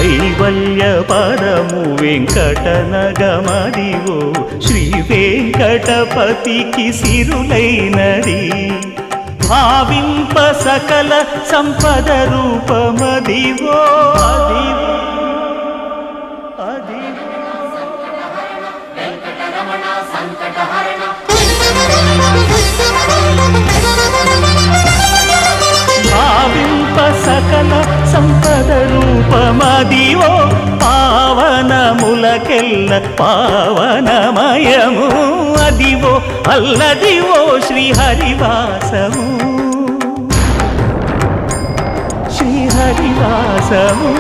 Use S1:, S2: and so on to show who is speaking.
S1: కైవల్య పదము వెంకటనగమదివో శ్రీ వెంకటపతికి సిరులైనది భావింప సకల సంపద రూపమదివో అదివో భావింప సకల సంపద రూపమదివో పావనములకెల్ల పావనమయము అదివో అల్లదివో శ్రీహరివాసము శ్రీహరివాసము